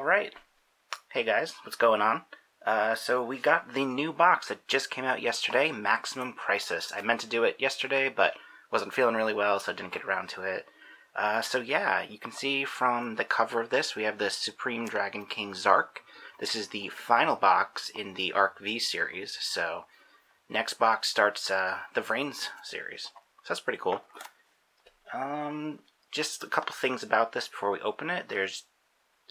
Alright. Hey guys, what's going on? So we got the new box that just came out yesterday, Maximum Crisis. I meant to do it yesterday, but wasn't feeling really well, so I didn't get around to it. So yeah, you can see from the cover of this, we have the Supreme Dragon King Zark. This is the final box in the Arc V series, so next box starts the Vrains series. So that's pretty cool. Just a couple things about this before we open it. There's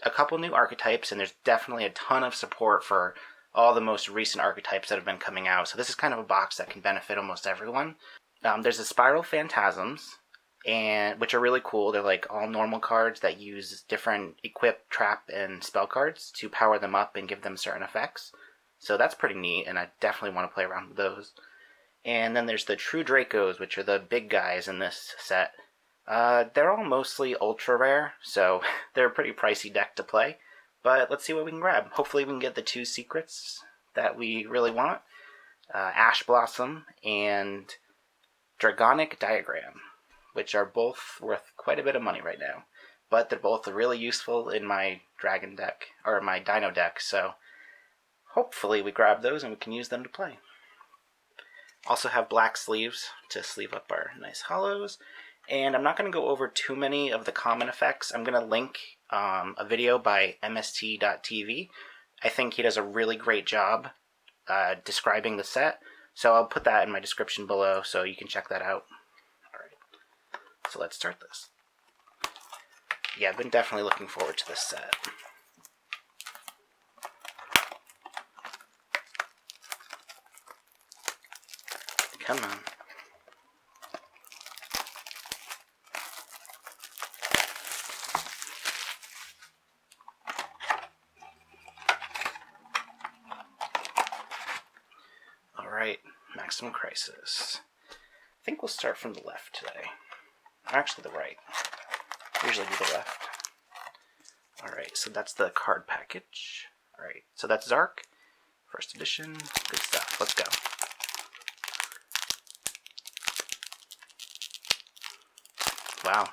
a couple new archetypes, and there's definitely a ton of support for all the most recent archetypes that have been coming out. So this is kind of a box that can benefit almost everyone. There's the Spiral Phantasms, which are really cool. They're like all normal cards that use different equip, trap, and spell cards to power them up and give them certain effects. So that's pretty neat, and I definitely want to play around with those. And then there's the True Dracos, which are the big guys in this set. They're all mostly ultra rare, so they're a pretty pricey deck to play. But let's see what we can grab. Hopefully we can get the two secrets that we really want. Ash Blossom and Dragonic Diagram, which are both worth quite a bit of money right now. But they're both really useful in my dragon deck, or my dino deck, so hopefully we grab those and we can use them to play. Also have black sleeves to sleeve up our nice hollows. And I'm not going to go over too many of the common effects. I'm going to link a video by mst.tv. I think he does a really great job describing the set. So I'll put that in my description below so you can check that out. Alright, so let's start this. Yeah, I've been definitely looking forward to this set. Come on. Alright, Maximum Crisis. I think we'll start from the left today. Or actually the right. Usually do the left. Alright, so that's the card package. Alright, so that's Zark. First edition. Good stuff. Let's go. Wow.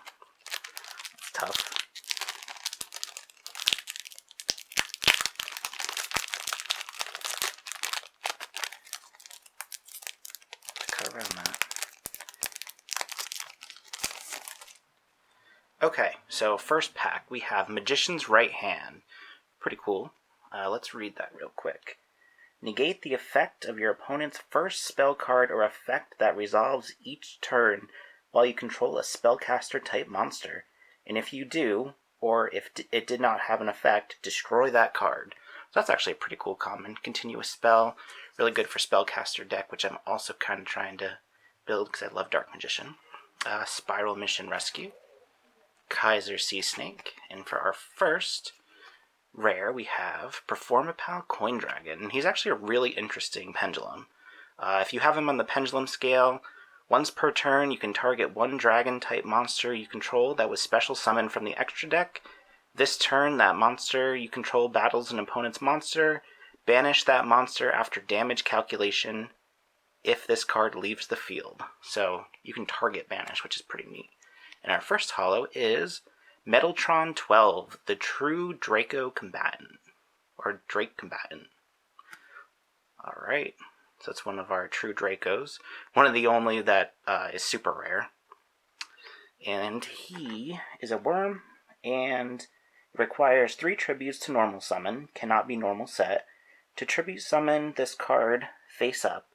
That's tough. Around that. Okay, so first pack we have Magician's Right Hand. Pretty cool. Let's read that real quick. Negate the effect of your opponent's first spell card or effect that resolves each turn while you control a spellcaster type monster. And if you do, or if it did not have an effect, destroy that card. So that's actually a pretty cool common. Continuous spell. Really good for spellcaster deck, which I'm also kind of trying to build because I love Dark Magician. Spiral Mission Rescue. Kaiser Sea Snake. And for our first rare, we have Performapal Coin Dragon. And he's actually a really interesting pendulum. If you have him on the pendulum scale, once per turn, you can target one dragon-type monster you control that was special summoned from the extra deck. This turn, that monster you control battles an opponent's monster. Banish that monster after damage calculation if this card leaves the field. So you can target banish, which is pretty neat. And our first holo is Metaltron 12, the True Draco Combatant. Or Drake Combatant. Alright, so it's one of our True Dracos. One of the only that is super rare. And he is a worm, and requires 3 tributes to normal summon, cannot be normal set. To tribute summon this card face up,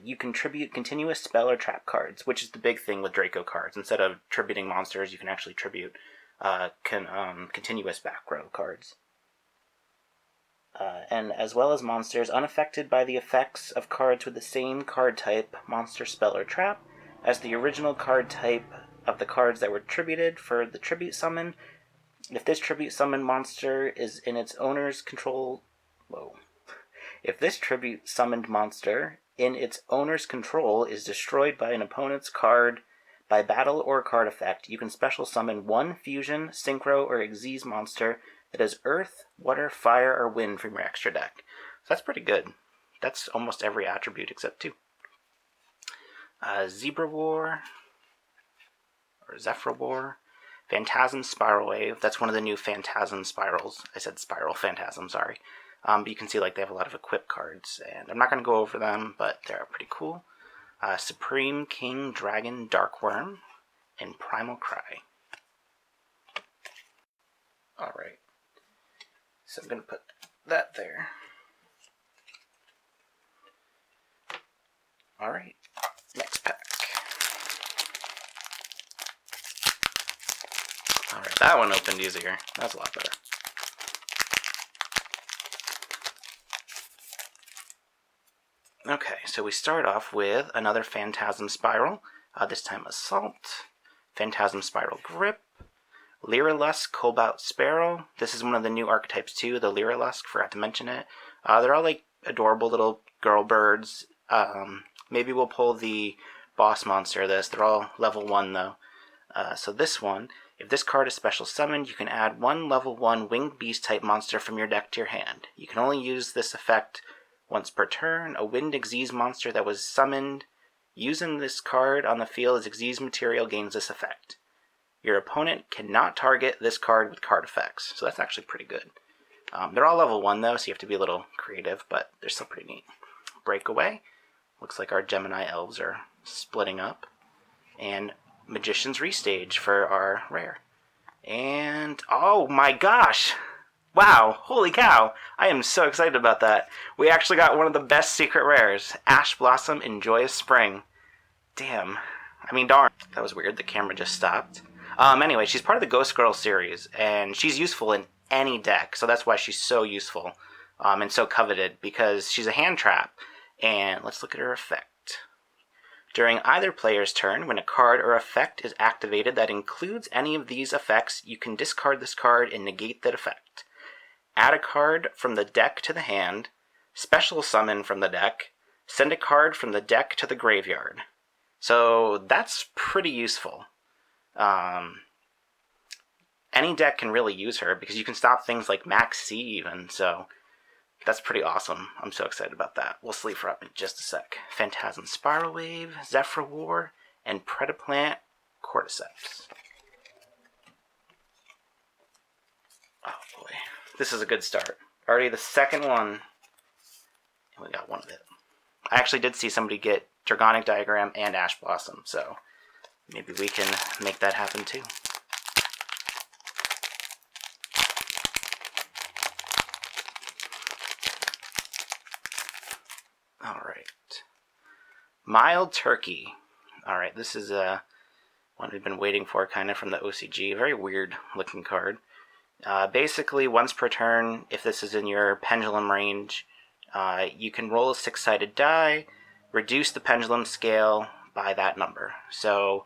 you can tribute continuous spell or trap cards, which is the big thing with Draco cards. Instead of tributing monsters, you can actually tribute continuous back row cards. And as well as monsters unaffected by the effects of cards with the same card type, monster, spell, or trap, as the original card type of the cards that were tributed for the tribute summon. If this tribute summon monster is in its owner's control... If this tribute summoned monster in its owner's control is destroyed by an opponent's card by battle or card effect, you can special summon one fusion, synchro, or Xyz monster that has earth, water, fire, or wind from your extra deck. So that's pretty good. That's almost every attribute except 2. Zebra War, or Zephyr War. Phantasm Spiral Wave. That's one of the new Phantasm Spirals. I said Spiral Phantasm, sorry. But you can see like they have a lot of equip cards, and I'm not going to go over them, but they're pretty cool. Supreme King Dragon Darkworm and Primal Cry. Alright, so I'm going to put that there. Alright, next pack. Alright, that one opened easier. That's a lot better. Okay, so we start off with another Phantasm Spiral. This time Assault, Phantasm Spiral Grip, Lyrilusk Cobalt Sparrow. This is one of the new archetypes too, the Lyrilusk, forgot to mention it. They're all like adorable little girl birds. Maybe we'll pull the boss monster of this. They're all level 1 though. So this one, if this card is special summoned, you can add one level 1 winged beast type monster from your deck to your hand. You can only use this effect once per turn. A winged Xyz monster that was summoned using this card on the field as Xyz material gains this effect. Your opponent cannot target this card with card effects, so that's actually pretty good. They're all level 1 though, so you have to be a little creative, but they're still pretty neat. Breakaway. Looks like our Gemini elves are splitting up. And Magician's Restage for our rare. And, oh my gosh! Wow, holy cow! I am so excited about that. We actually got one of the best secret rares. Ash Blossom and Joyous Spring. Damn. I mean, darn. That was weird, the camera just stopped. Anyway, she's part of the Ghost Girl series, and she's useful in any deck, so that's why she's so useful and so coveted, because she's a hand trap. And let's look at her effect. During either player's turn, when a card or effect is activated that includes any of these effects, you can discard this card and negate that effect. Add a card from the deck to the hand, special summon from the deck, send a card from the deck to the graveyard. So that's pretty useful. Any deck can really use her because you can stop things like Max C even, so that's pretty awesome. I'm so excited about that. We'll sleeve her up in just a sec. Phantasm Spiral Wave, Zephyr War, and Predaplant Cordyceps. Oh boy. This is a good start. Already the second one, and we got one of it. I actually did see somebody get Dragonic Diagram and Ash Blossom, so maybe we can make that happen too. Alright. Mild Turkey. Alright, this is one we've been waiting for kind of from the OCG. Very weird looking card. Basically, once per turn, if this is in your pendulum range, you can roll a 6-sided die, reduce the pendulum scale by that number. So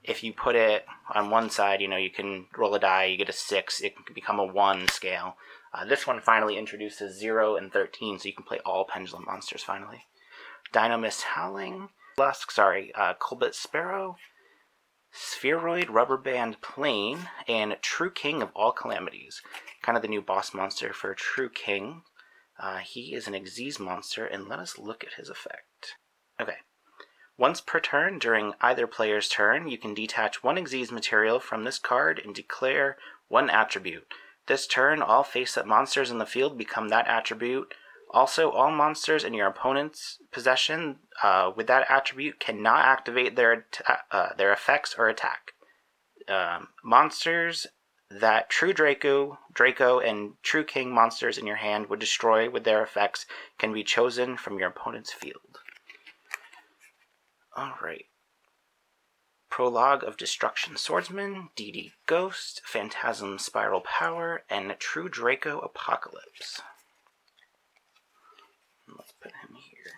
if you put it on one side, you can roll a die, you get a 6, it can become a 1 scale. This one finally introduces 0 and 13, so you can play all pendulum monsters finally. Dynamis Howling, Colbit Sparrow, Spheroid Rubberband Plane, and True King of All Calamities. Kind of the new boss monster for True King. He is an Xyz monster, and let us look at his effect. Okay. Once per turn, during either player's turn, you can detach one Xyz material from this card and declare one attribute. This turn, all face-up monsters in the field become that attribute. Also, all monsters in your opponent's possession with that attribute cannot activate their effects or attack. Monsters that True Draco, and True King monsters in your hand would destroy with their effects can be chosen from your opponent's field. Alright. Prologue of Destruction Swordsman, DD Ghost, Phantasm Spiral Power, and True Draco Apocalypse. Let's put him here.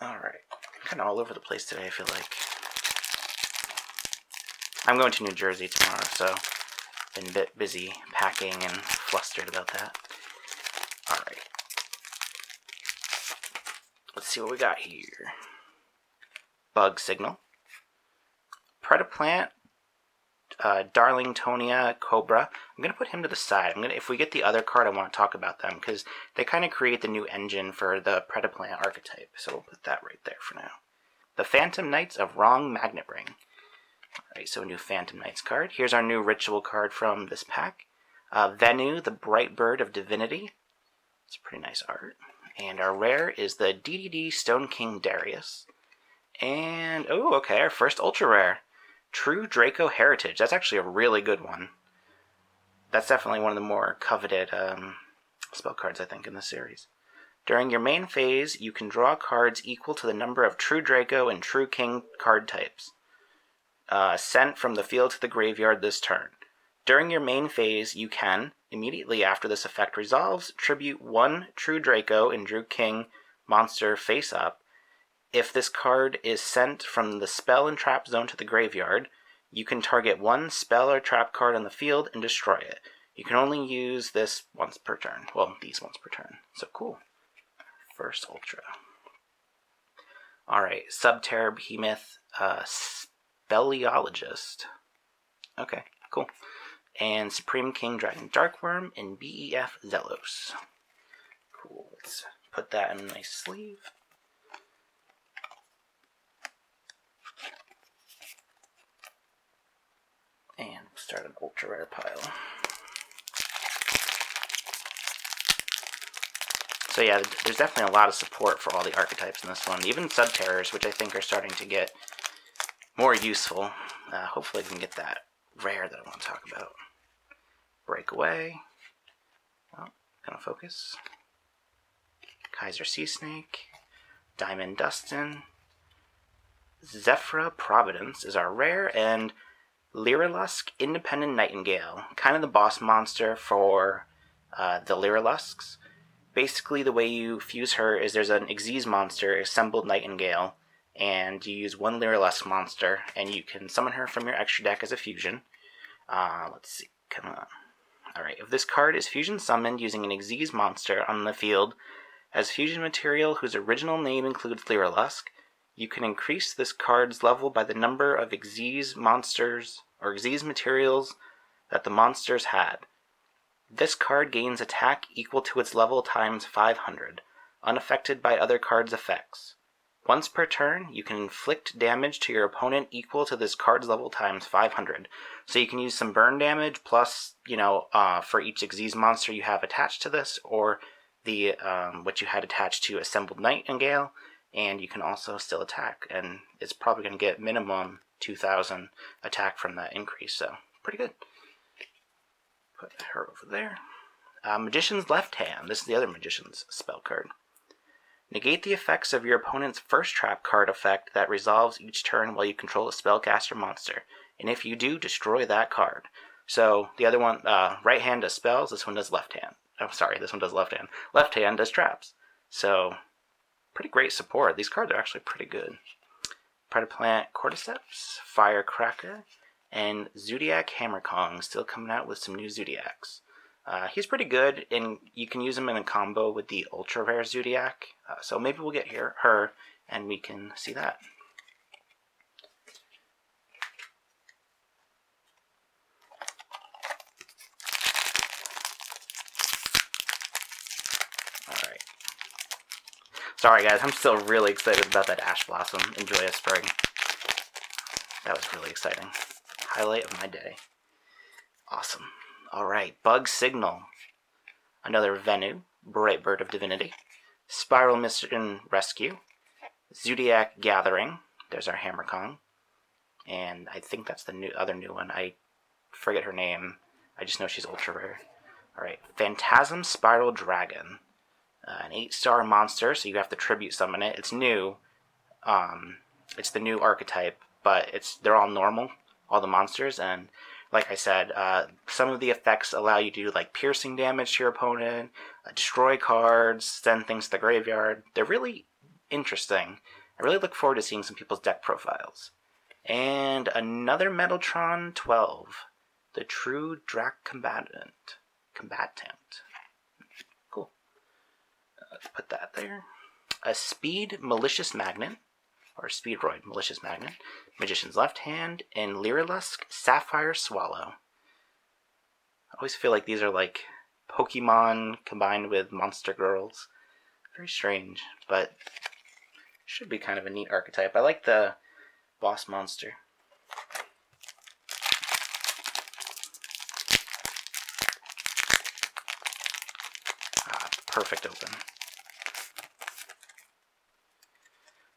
Alright. Kind of all over the place today, I feel like. I'm going to New Jersey tomorrow, so been a bit busy packing and flustered about that. Alright. Let's see what we got here. Bug Signal. Predaplant, Darlingtonia Cobra. I'm going to put him to the side. If we get the other card, I want to talk about them, because they kind of create the new engine for the Predaplant archetype, so we'll put that right there for now. The Phantom Knights of Wrong Magnet Ring. Alright, so a new Phantom Knights card. Here's our new ritual card from this pack. Venu, the Bright Bird of Divinity. It's pretty nice art. And our rare is the DDD Stone King Darius. And, oh, okay, our first ultra rare. True Draco Heritage. That's actually a really good one. That's definitely one of the more coveted spell cards, I think, in this series. During your main phase, you can draw cards equal to the number of True Draco and True King card types sent from the field to the graveyard this turn. During your main phase, you can, immediately after this effect resolves, tribute one True Draco and True King monster face up. If this card is sent from the spell and trap zone to the graveyard, you can target one spell or trap card on the field and destroy it. You can only use this once per turn. Well, these once per turn. So cool. First Ultra. Alright, Subterra Behemoth, Speleologist. Okay, cool. And Supreme King Dragon Darkworm and BEF Zelos. Cool, let's put that in a nice sleeve. And we'll start an ultra rare pile. So yeah, there's definitely a lot of support for all the archetypes in this one. Even Subterrors, which I think are starting to get more useful. Hopefully we can get that rare that I want to talk about. Breakaway. Oh, gonna focus. Kaiser Sea Snake. Diamond Dustin. Zephyra Providence is our rare, and Lyrilusk Independent Nightingale. Kind of the boss monster for the Lyrilusks. Basically, the way you fuse her is there's an Xyz monster, Assembled Nightingale, and you use one Lyrilusk monster, and you can summon her from your extra deck as a fusion. Let's see, come on. Alright, if this card is fusion summoned using an Xyz monster on the field as fusion material whose original name includes Lyrilusk, you can increase this card's level by the number of Xyz monsters or Xyz materials that the monsters had. This card gains attack equal to its level times 500, unaffected by other cards' effects. Once per turn, you can inflict damage to your opponent equal to this card's level times 500. So you can use some burn damage plus, for each Xyz monster you have attached to this, or the what you had attached to Assembled Nightingale, and you can also still attack. And it's probably going to get minimum 2,000 attack from that increase, so pretty good. Put her over there. Magician's Left Hand. This is the other Magician's spell card. Negate the effects of your opponent's first trap card effect that resolves each turn while you control a spellcaster monster. And if you do, destroy that card. So the other one, right hand does spells, this one does left hand. Oh, sorry, this one does left hand. Left hand does traps. So, pretty great support. These cards are actually pretty good. Predaplant Cordyceps, Firecracker, and Zodiac Hammerkong, still coming out with some new Zodiacs. He's pretty good, and you can use him in a combo with the ultra rare Zodiac. So maybe we'll get her, and we can see that. Alright. Sorry guys, I'm still really excited about that Ash Blossom in Joyous Spring. That was really exciting. Highlight of my day. Awesome. Alright, Bug Signal. Another Venu, Bright Bird of Divinity. Spiral Mission Rescue. Zodiac Gathering. There's our Hammerkong. And I think that's the other new one. I forget her name. I just know she's ultra rare. Alright, Phantasm Spiral Dragon. An 8-star monster, so you have to tribute summon it. It's new. It's the new archetype, but they're all normal, all the monsters, and like I said, some of the effects allow you to do like piercing damage to your opponent, destroy cards, send things to the graveyard. They're really interesting. I really look forward to seeing some people's deck profiles. And another Metaltron 12, the True Drac Combatant. Cool. Let's put that there. A Speed Malicious Magnet, or Speedroid Malicious Magnet, Magician's Left Hand, and Lyrilusk Sapphire Swallow. I always feel like these are like Pokemon combined with Monster Girls. Very strange, but should be kind of a neat archetype. I like the boss monster. perfect open.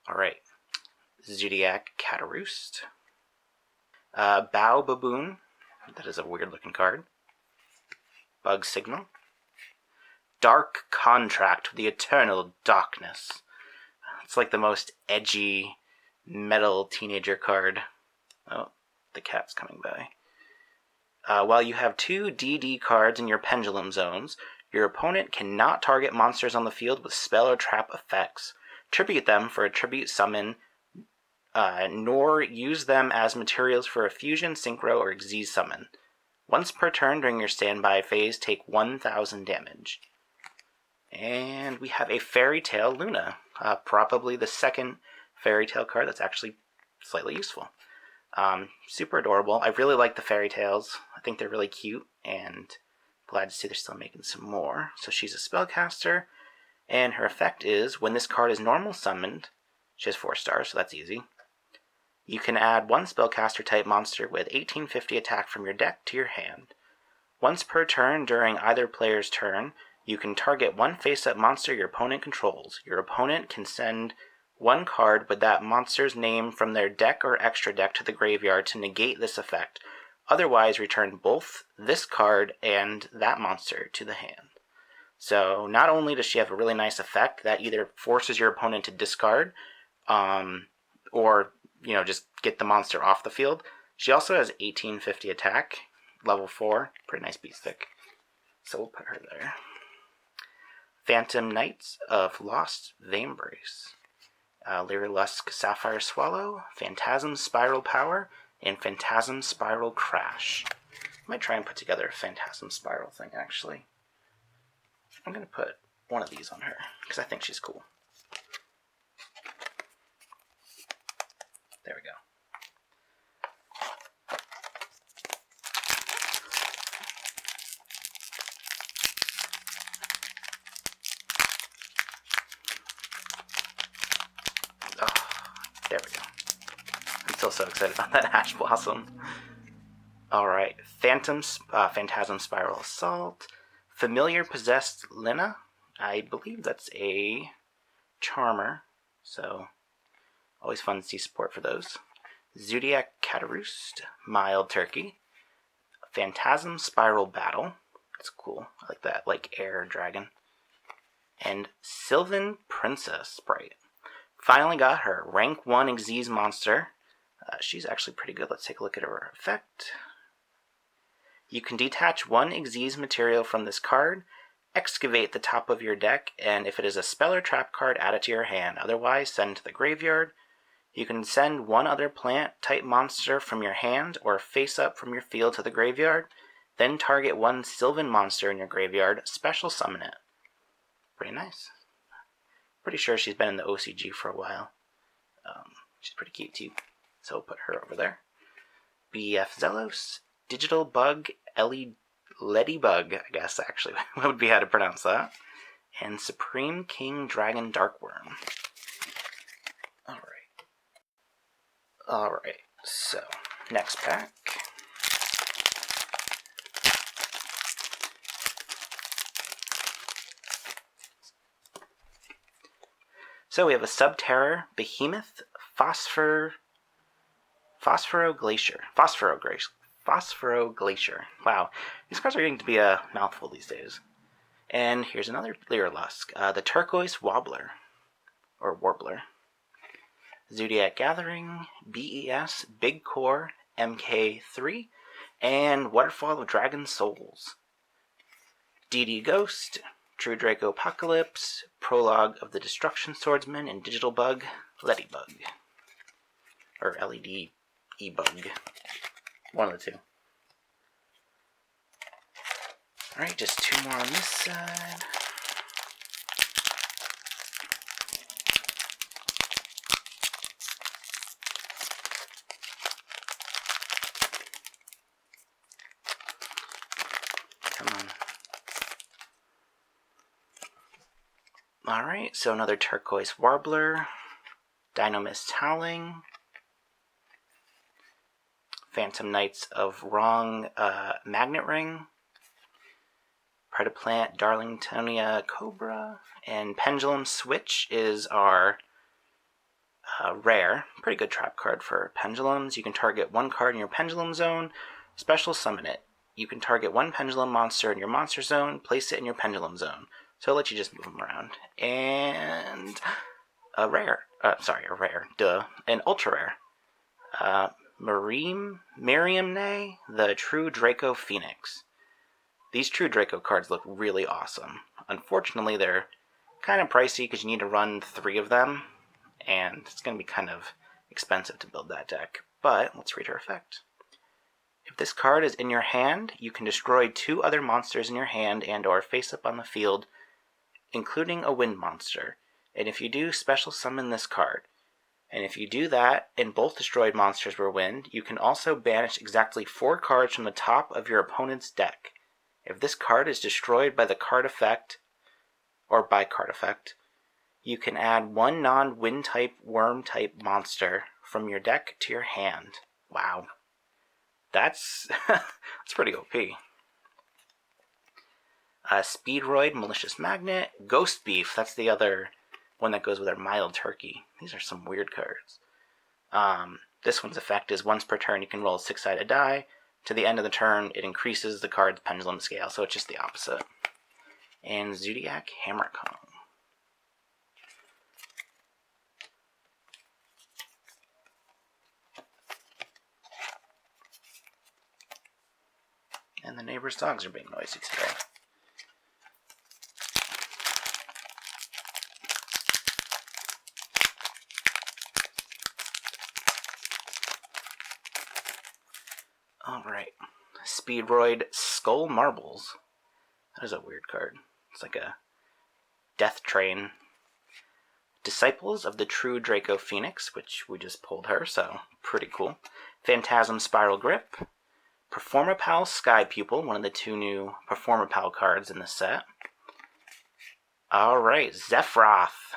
Alright. Zodiac Cataroost. Bow Baboon. That is a weird looking card. Bug Signal. Dark Contract with the Eternal Darkness. It's like the most edgy metal teenager card. Oh, the cat's coming by. While you have 2 DD cards in your pendulum zones, your opponent cannot target monsters on the field with spell or trap effects, tribute them for a tribute summon, nor use them as materials for a fusion, synchro, or Xyz summon. Once per turn during your standby phase, take 1,000 damage. And we have a Fairy Tale Luna, probably the second Fairy Tale card that's actually slightly useful. Super adorable. I really like the fairy tales. I think they're really cute, and glad to see they're still making some more. So she's a spellcaster, and her effect is, when this card is normal summoned, she has 4 stars, so that's easy. You can add 1 spellcaster type monster with 1850 attack from your deck to your hand. Once per turn during either player's turn, you can target 1 face-up monster your opponent controls. Your opponent can send 1 card with that monster's name from their deck or extra deck to the graveyard to negate this effect. Otherwise, return both this card and that monster to the hand. So not only does she have a really nice effect that either forces your opponent to discard, or just get the monster off the field, she also has 1850 attack, level 4, pretty nice beat stick. So we'll put her there. Phantom Knights of Lost Vanebrace. Lyrilusk Sapphire Swallow, Phantasm Spiral Power, and Phantasm Spiral Crash. I might try and put together a Phantasm Spiral thing, actually. I'm going to put one of these on her, because I think she's cool. There we go. Oh, there we go. I'm still so excited about that Ash Blossom. Alright, Phantasm Spiral Assault. Familiar Possessed Lina. I believe that's a Charmer, so always fun to see support for those. Zodiac Cataroost. Mild Turkey. Phantasm Spiral Battle. That's cool. I like that, like air dragon. And Sylvan Princess Sprite. Finally got her. Rank 1 Xyz monster. She's actually pretty good. Let's take a look at her effect. You can detach 1 Xyz material from this card, excavate the top of your deck, and if it is a spell or trap card, add it to your hand. Otherwise, send to the graveyard. You can send 1 other plant-type monster from your hand or face-up from your field to the graveyard. Then target 1 Sylvan monster in your graveyard, special summon it. Pretty nice. Pretty sure she's been in the OCG for a while. She's pretty cute too. So we'll put her over there. BF Zelos, Digital Bug, Ladybug, I guess actually would be how to pronounce that. And Supreme King Dragon Darkworm. Alright, so next pack. So we have a Subterror, Behemoth, Phosphoro Glacier. Wow, these cards are getting to be a mouthful these days. And here's another Lyrilusk, the Turquoise Wobbler, or Warbler. Zodiac Gathering, BES, Big Core, MK3, and Waterfall of Dragon Souls. DD Ghost, True Draco Apocalypse, Prologue of the Destruction Swordsman, and Digital Bug, Ladybug. Or LED E-Bug. One of the two. Alright, just 2 more on this side. Come on. Alright, so another Turquoise Warbler, Dynomist Howling, Phantom Knights of Wrong Magnet Ring, Predaplant, Darlingtonia Cobra, and Pendulum Switch is our rare. Pretty good trap card for pendulums. You can target one card in your pendulum zone, special summon it. You can target one pendulum monster in your monster zone, place it in your pendulum zone. So it'll let you just move them around. And a rare. An ultra rare. Miriamne, the True Draco Phoenix. These True Draco cards look really awesome. Unfortunately, they're kind of pricey because you need to run 3 of them, and it's going to be kind of expensive to build that deck. But let's read her effect. If this card is in your hand, you can destroy 2 other monsters in your hand and or face up on the field, including a wind monster. And if you do, special summon this card. And if you do that, and both destroyed monsters were wind, you can also banish exactly 4 cards from the top of your opponent's deck. If this card is destroyed by the card effect, or by card effect, you can add 1 non-wind type, worm type monster from your deck to your hand. Wow. That's pretty OP. Speedroid, Malicious Magnet, Ghost Beef, that's the other one that goes with our Mild Turkey. These are some weird cards. This one's effect is once per turn you can roll a 6-sided die. To the end of the turn, it increases the card's pendulum scale, so it's just the opposite. And Zodiac Hammercong. And the neighbor's dogs are being noisy today. Alright. Speedroid Skull Marbles. That is a weird card. It's like a death train. Disciples of the True Draco Phoenix, which we just pulled her, so pretty cool. Phantasm Spiral Grip. Performapal Sky Pupil, one of the 2 new Performapal cards in the set. Alright, Zephyroth.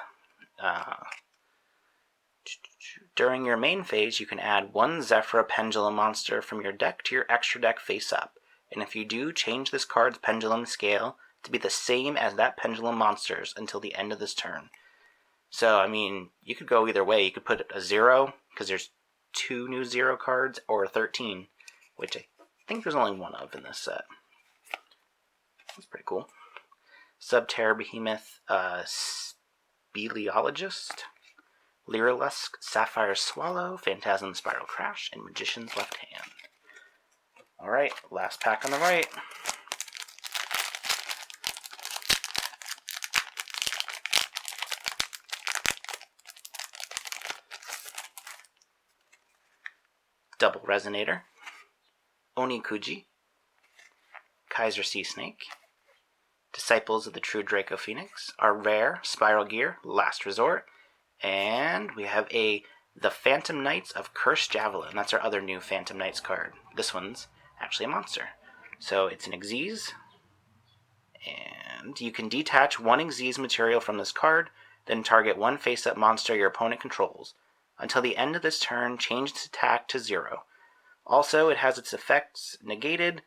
During your main phase, you can add 1 Zephyr Pendulum monster from your deck to your extra deck face up. And if you do, change this card's pendulum scale to be the same as that pendulum monster's until the end of this turn. So, I mean, you could go either way. You could put a 0, because there's 2 new 0 cards, or a 13, which I think there's only 1 of in this set. That's pretty cool. Subterra Behemoth, Speleologist, Lyrilusk, Sapphire Swallow, Phantasm Spiral Crash, and Magician's Left Hand. Alright, last pack on the right. Double Resonator, Onikuji, Kaiser Sea Snake, Disciples of the True Draco Phoenix, our rare Spiral Gear, Last Resort, and we have the Phantom Knights of Cursed Javelin. That's our other new Phantom Knights card. This one's actually a monster. So it's an Xyz, and you can detach 1 Xyz material from this card, then target 1 face-up monster your opponent controls. Until the end of this turn, change its attack to 0. Also, it has its effects negated.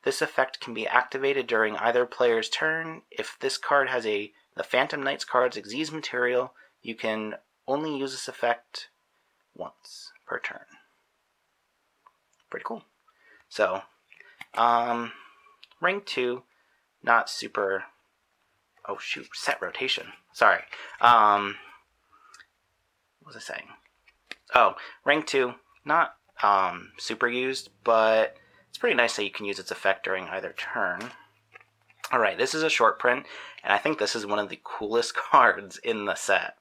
This effect can be activated during either player's turn. If this card has the Phantom Knights card's Xyz material, you can only use this effect once per turn. Pretty cool. So, rank 2, not super... Oh shoot, set rotation. Sorry. What was I saying? Oh, rank 2, not super used, but it's pretty nice that you can use its effect during either turn. Alright, this is a short print, and I think this is one of the coolest cards in the set.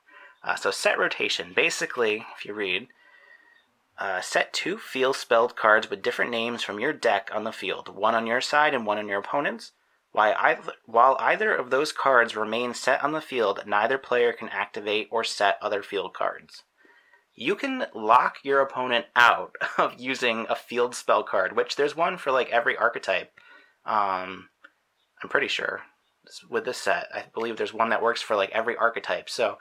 So set rotation, basically, if you read, set 2 field spelled cards with different names from your deck on the field, 1 on your side and 1 on your opponent's. While either of those cards remain set on the field, neither player can activate or set other field cards. You can lock your opponent out of using a field spell card, which there's one for like every archetype. I'm pretty sure with this set. I believe there's one that works for like every archetype. So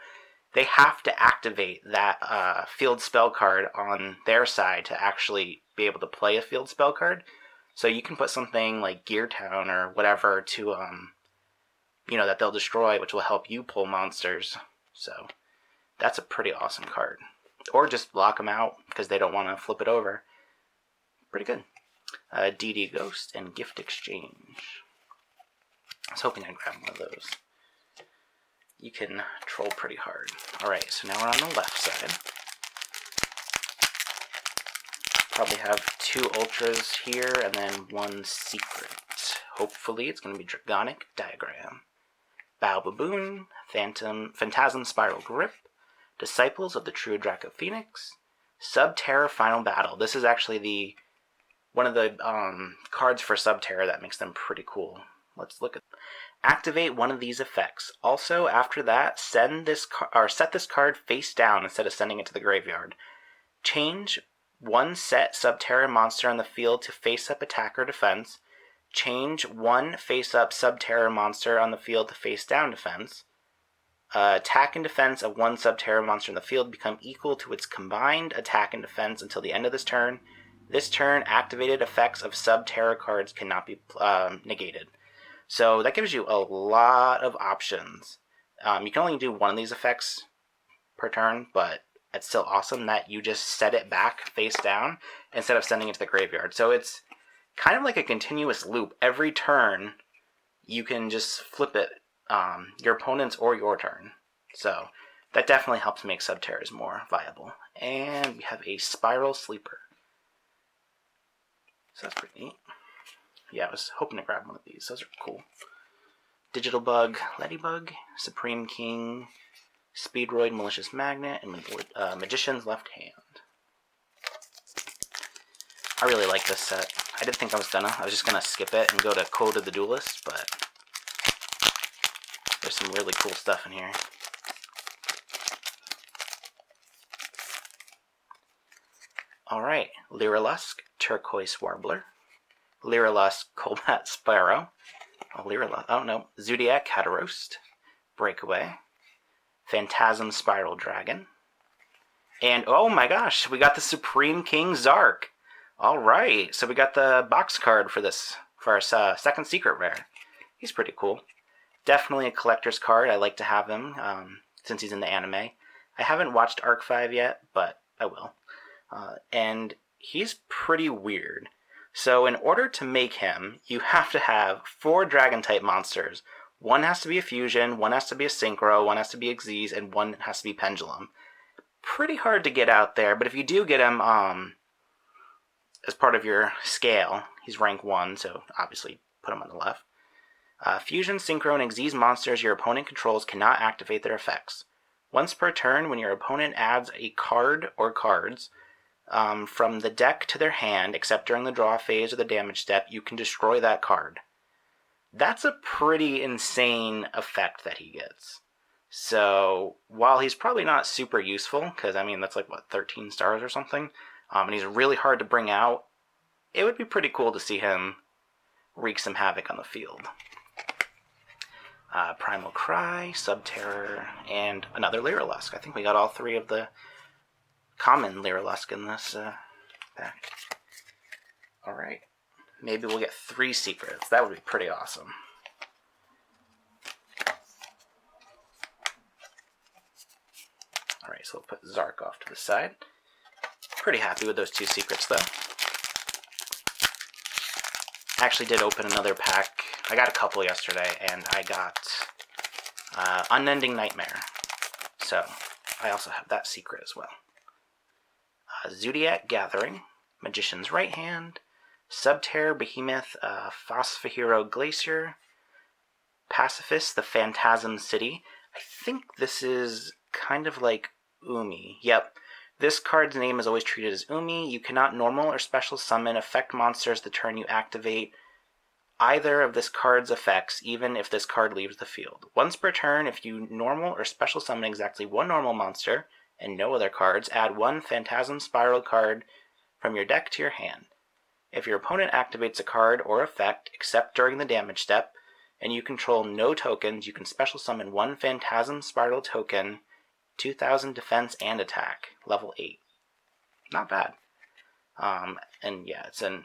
they have to activate that field spell card on their side to actually be able to play a field spell card. So you can put something like Gear Town or whatever to that they'll destroy, which will help you pull monsters. So that's a pretty awesome card. Or just lock them out because they don't want to flip it over. Pretty good. DD Ghost and Gift Exchange. I was hoping I'd grab one of those. You can troll pretty hard. Alright, so now we're on the left side. Probably have 2 Ultras here and then 1 Secret. Hopefully it's going to be Dragonic Diagram. Bow Baboon, Phantasm Spiral Grip, Disciples of the True Draco Phoenix, Subterra Final Battle. This is actually one of the cards for Subterra that makes them pretty cool. Let's look at. Activate one of these effects. Also, after that, set this card face down instead of sending it to the graveyard. Change one set Subterra monster on the field to face-up attack or defense. Change one face-up Subterra monster on the field to face-down defense. Attack and defense of one Subterra monster in the field become equal to its combined attack and defense until the end of this turn. This turn, activated effects of Subterra cards cannot be negated. So that gives you a lot of options. You can only do one of these effects per turn, but it's still awesome that you just set it back face down instead of sending it to the graveyard. So it's kind of like a continuous loop. Every turn, you can just flip it, your opponent's or your turn. So that definitely helps make Subterras more viable. And we have a Spiral Sleeper. So that's pretty neat. Yeah, I was hoping to grab one of these. Those are cool. Digital Bug, Ladybug, Supreme King, Speedroid, Malicious Magnet, and Magician's Left Hand. I really like this set. I didn't think I was just gonna skip it and go to Code of the Duelist, but there's some really cool stuff in here. Alright, Lyrilusk, Turquoise Warbler, Lyrilusk, Combat Sparrow, Zodiac Catarost, Breakaway, Phantasm Spiral Dragon, and oh my gosh, we got the Supreme King Zark. Alright, so we got the box card for our second secret rare. He's pretty cool. Definitely a collector's card. I like to have him since he's in the anime. I haven't watched Arc 5 yet, but I will. And he's pretty weird. So in order to make him, you have to have 4 Dragon-type monsters. One has to be a Fusion, one has to be a Synchro, one has to be Xyz, and one has to be Pendulum. Pretty hard to get out there, but if you do get him as part of your scale, he's rank 1, so obviously put him on the left. Fusion, Synchro, and Xyz monsters your opponent controls cannot activate their effects. Once per turn, when your opponent adds a card or cards from the deck to their hand, except during the draw phase or the damage step, you can destroy that card. That's a pretty insane effect that he gets. So, while he's probably not super useful, because, that's like, 13 stars or something, and he's really hard to bring out, it would be pretty cool to see him wreak some havoc on the field. Primal Cry, Subterror, and another Lyrilusk. I think we got all 3 of the common Lyrilusk in this pack. Alright. Maybe we'll get 3 secrets. That would be pretty awesome. Alright, so we'll put Zark off to the side. Pretty happy with those 2 secrets, though. I actually did open another pack. I got a couple yesterday, and I got Unending Nightmare. So, I also have that secret as well. Zodiac Gathering, Magician's Right Hand, Subterra Behemoth, Phosphahero Glacier, Pacifist, the Phantasm City. I think this is kind of like Umi. Yep. This card's name is always treated as Umi. You cannot normal or special summon effect monsters the turn you activate either of this card's effects, even if this card leaves the field. Once per turn, if you normal or special summon exactly 1 normal monster and no other cards, add 1 Phantasm Spiral card from your deck to your hand. If your opponent activates a card or effect, except during the damage step, and you control no tokens, you can special summon 1 Phantasm Spiral token, 2000 defense and attack, level 8. Not bad. And yeah, it's a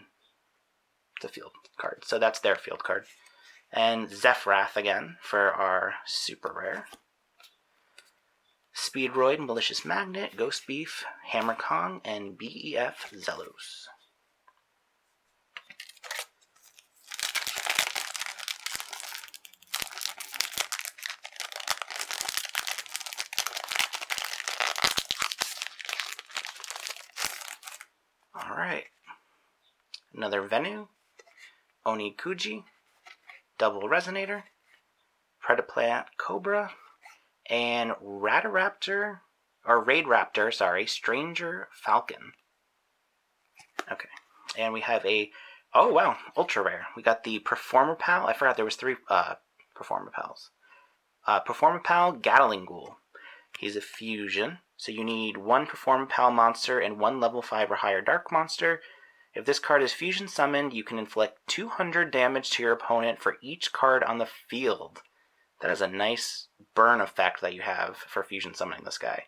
field card. So that's their field card. And Zephyrath again for our super rare. Speedroid, Malicious Magnet, Ghost Beef, Hammer Kong, and BEF Zelos. Alright. Another Venu, Onikuji, Double Resonator, Predaplant Cobra, and Raid Raptor, Stranger Falcon. Okay, and we have a, oh wow, ultra rare. We got the Performer Pal. I forgot there was 3 Performer Pals. Performer Pal Gatling Ghoul. He's a fusion, so you need 1 Performer Pal monster and 1 level 5 or higher dark monster. If this card is fusion summoned, you can inflict 200 damage to your opponent for each card on the field. That is a nice burn effect that you have for fusion summoning this guy.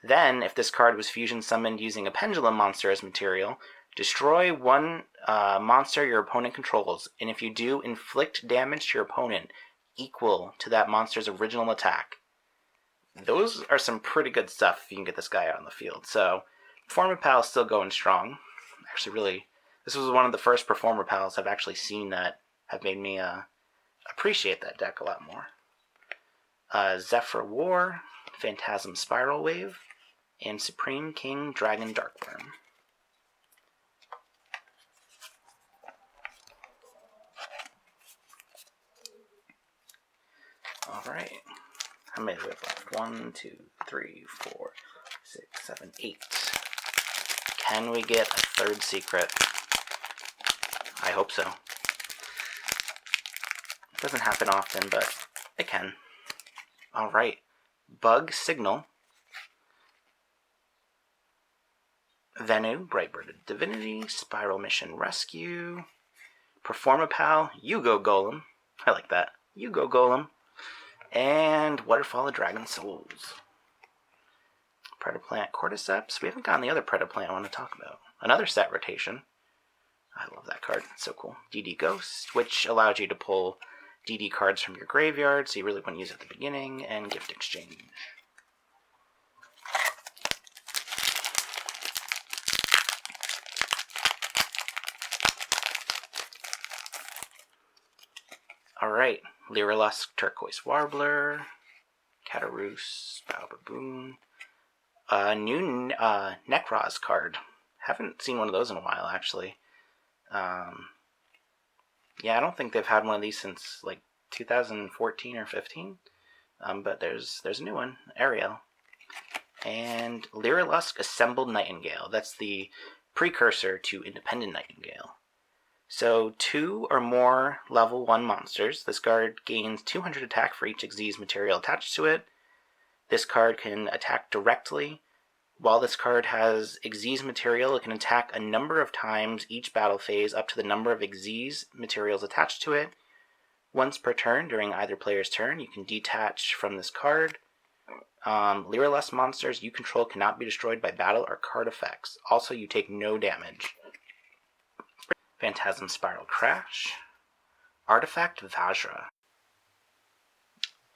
Then, if this card was fusion summoned using a pendulum monster as material, destroy 1 monster your opponent controls, and if you do, inflict damage to your opponent equal to that monster's original attack. Those are some pretty good stuff if you can get this guy out on the field. So, Performer Pal is still going strong. Actually, really, this was one of the first Performer Pals I've actually seen that have made me appreciate that deck a lot more. Zephyr War, Phantasm Spiral Wave, and Supreme King Dragon Darkworm. Alright. How many do we have left? 1, 2, 3, 4, 6, 7, 8. Can we get a 3rd secret? I hope so. It doesn't happen often, but it can. Alright. Bug Signal. Venu, Brightbirded Divinity, Spiral Mission Rescue, Performa Pal, Yugioh Golem. I like that. Yugioh Golem. And Waterfall of Dragon Souls. Predaplant Cordyceps. We haven't gotten the other Predaplant I want to talk about. Another set rotation. I love that card. It's so cool. DD Ghost, which allows you to pull DD cards from your graveyard, so you really wouldn't use it at the beginning, and Gift Exchange. Alright, Lyrilusk Turquoise Warbler, Catarus, Baboon, a new Necroz card. Haven't seen one of those in a while, actually. Yeah, I don't think they've had one of these since like 2014 or 15. But there's a new one, Ariel. And Lyrilusk Assembled Nightingale. That's the precursor to Independent Nightingale. So 2 or more level 1 monsters. This card gains 200 attack for each Xyz material attached to it. This card can attack directly. While this card has Xyz material, it can attack a number of times each battle phase up to the number of Xyz materials attached to it. Once per turn, during either player's turn, you can detach from this card. Lyrilusk monsters you control cannot be destroyed by battle or card effects. Also, you take no damage. Phantasm Spiral Crash. Artifact Vajra.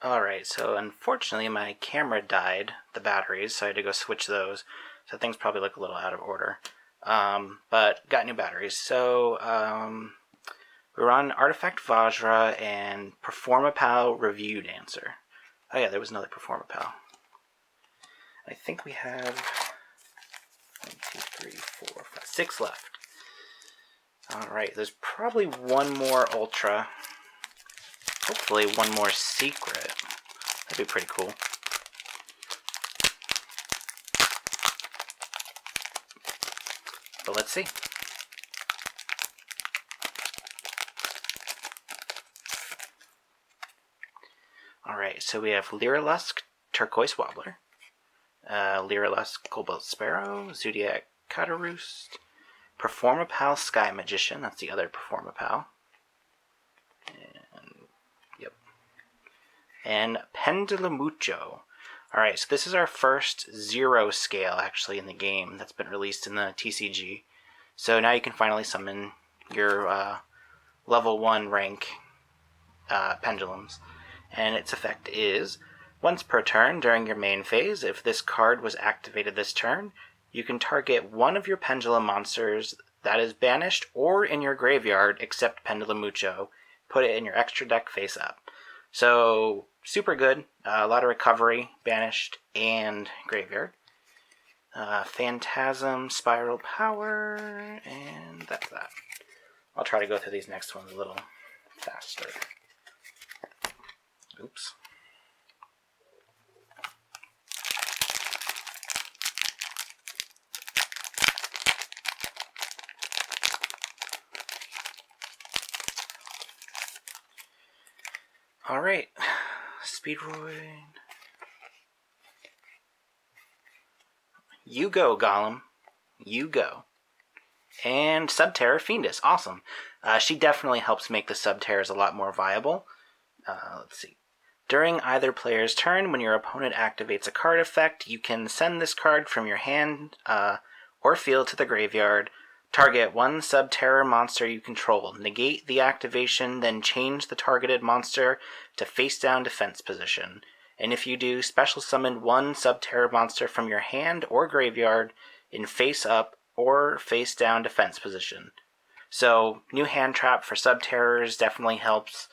Alright, so unfortunately my camera died, the batteries, so I had to go switch those. So things probably look a little out of order. But got new batteries. So we were on Artifact Vajra and Performa Pal Review Dancer. Oh yeah, there was another Performa Pal. I think we have 1, 2, 3, 4, 5, 6 left. Alright, there's probably one more Ultra. Hopefully one more Secret. That'd be pretty cool. But let's see. Alright, so we have Lyrilusk Turquoise Wobbler, Lyrilusk Cobalt Sparrow, Zodiac Cataroost, Performa Pal Sky Magician, that's the other Performa Pal. And Pendulamucho. Alright, so this is our first 0 scale, actually, in the game that's been released in the TCG. So now you can finally summon your level 1 rank pendulums. And its effect is, once per turn during your main phase, if this card was activated this turn, you can target one of your pendulum monsters that is banished or in your graveyard except Pendulum Yugioh. Put it in your extra deck face up. So, super good. A lot of recovery, banished, and graveyard. Phantasm, Spiral Power, and that's that. I'll try to go through these next ones a little faster. Oops. Alright, Speedroid. You go, Golem. You go. And Subterror Fiendus. Awesome. She definitely helps make the Subterrors a lot more viable. Let's see. During either player's turn, when your opponent activates a card effect, you can send this card from your hand or field to the graveyard. Target one Subterror monster you control. Negate the activation, then change the targeted monster to face-down defense position. And if you do, special summon one Subterror monster from your hand or graveyard in face-up or face-down defense position. So, new hand trap for Subterrors definitely helps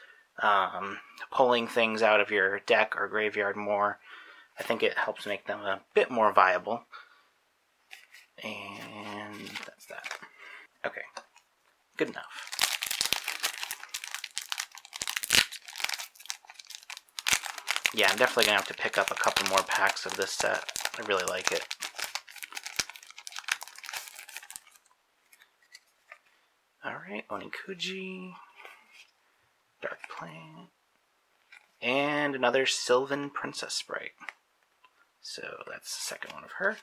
pulling things out of your deck or graveyard more. I think it helps make them a bit more viable. And that's that. Okay, good enough. Yeah, I'm definitely going to have to pick up a couple more packs of this set. I really like it. Alright, Onikuji, Dark Planet, and another Sylvan Princess Sprite. So that's the second one of her.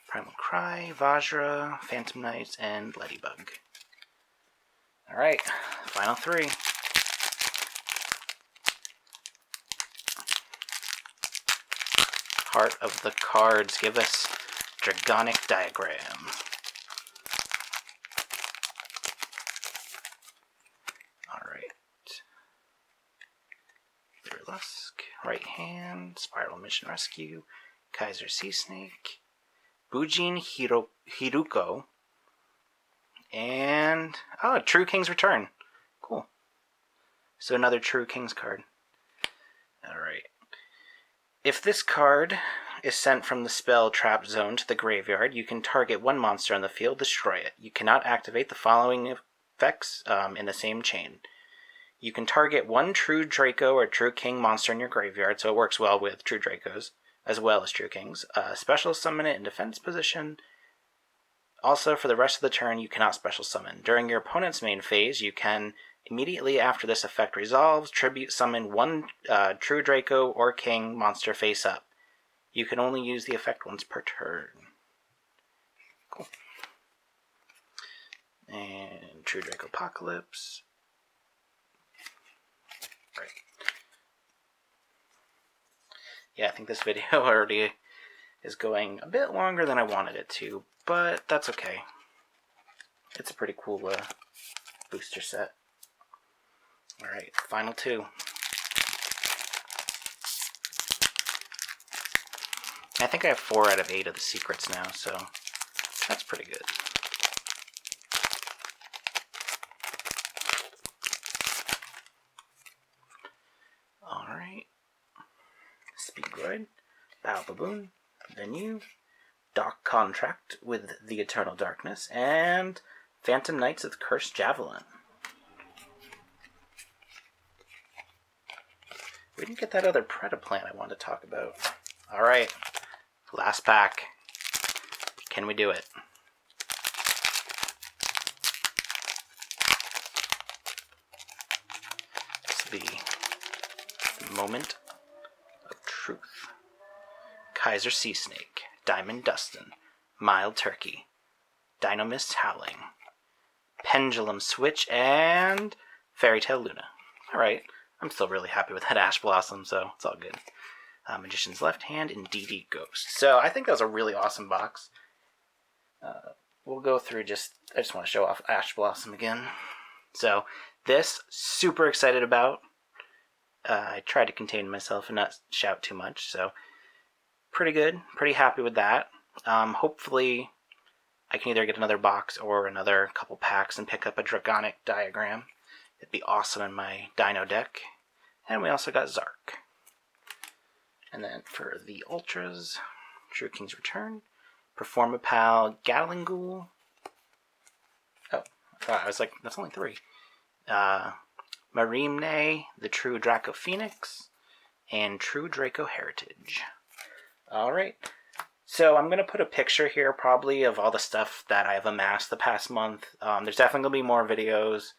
Primal Cry, Vajra, Phantom Knights, and Ladybug. Alright, final three. Heart of the cards, give us Dragonic Diagram. Alright. Lusk, Right Hand, Spiral Mission Rescue, Kaiser Sea Snake, Bujin Hiruko, and True King's Return. Cool. So another True King's card. Alright. If this card is sent from the spell trap zone to the graveyard, you can target one monster on the field, destroy it. You cannot activate the following effects in the same chain. You can target one True Draco or True King monster in your graveyard, so it works well with True Dracos, as well as True Kings. Special summon it in defense position. Also, for the rest of the turn, you cannot special summon. During your opponent's main phase, you can, immediately after this effect resolves, tribute summon one True Draco or King monster face up. You can only use the effect once per turn. Cool. And True Draco Apocalypse. Right. Yeah, I think this video already is going a bit longer than I wanted it to, but that's okay. It's a pretty cool booster set. Alright, final two. I think I have 4 out of 8 of the secrets now, so that's pretty good. Alright. Speedroid, Bow Baboon, Venue, Dock Contract with the Eternal Darkness, and Phantom Knights of the Cursed Javelin. We didn't get that other Predaplant I wanted to talk about. Alright, last pack. Can we do it? This will be the moment of truth. Kaiser Sea Snake, Diamond Dustin, Mild Turkey, Dynamist Howling, Pendulum Switch, and Fairy Tale Luna. Alright, I'm still really happy with that Ash Blossom, so it's all good. Magician's Left Hand, and DD Ghost. So I think that was a really awesome box. We'll go through I just want to show off Ash Blossom again. So this, super excited about. I tried to contain myself and not shout too much, so pretty good. Pretty happy with that. Hopefully I can either get another box or another couple packs and pick up a Dragonic Diagram. It'd be awesome in my Dino deck. And we also got Zark. And then for the Ultras, True King's Return, Performapal, Gatling Ghoul. Oh, I was like, that's only 3. Marimne, the True Draco Phoenix, and True Draco Heritage. Alright, so I'm going to put a picture here probably of all the stuff that I've amassed the past month. There's definitely going to be more videos.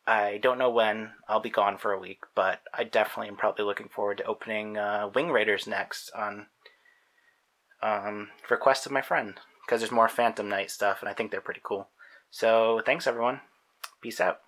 I don't know when. I'll be gone for a week, but I definitely am probably looking forward to opening Wing Raiders next on request of my friend, because there's more Phantom Knight stuff, and I think they're pretty cool. So thanks, everyone. Peace out.